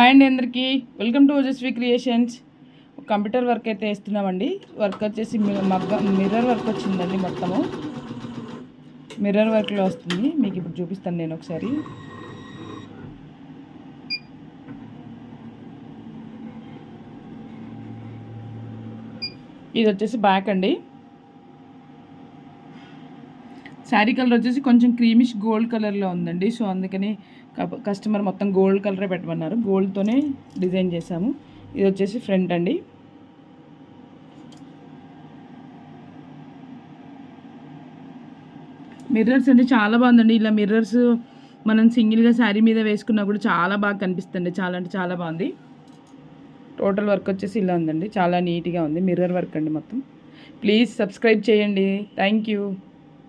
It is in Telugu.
హాయ్ అండి అందరికీ welcome to Ojaswi creations. Computer work అయితే వేస్తున్నామండి. వర్క్ వచ్చేసి మిర్రర్ వర్క్ వచ్చిందండి. మొత్తము మిర్రర్ వర్క్లో వస్తుంది. మీకు ఇప్పుడు చూపిస్తాను నేను ఒకసారి. ఇది వచ్చేసి బ్యాక్ అండి. శారీ కలర్ వచ్చేసి కొంచెం క్రీమిష్ గోల్డ్ కలర్లో ఉందండి. సో అందుకని కస్టమర్ మొత్తం గోల్డ్ కలరే పెట్టమన్నారు. గోల్డ్తోనే డిజైన్ చేశాము. ఇది వచ్చేసి ఫ్రంట్ అండి. మిర్రర్స్ అంటే చాలా బాగుందండి. ఇలా మిర్రర్స్ మనం సింగిల్గా శారీ మీద వేసుకున్నా కూడా చాలా బాగా కనిపిస్తుంది. చాలా అంటే చాలా బాగుంది. టోటల్ వర్క్ వచ్చేసి ఇలా ఉందండి. చాలా నీట్గా ఉంది. మిర్రర్ వర్క్ అండి మొత్తం. ప్లీజ్ సబ్స్క్రైబ్ చేయండి. Thank you.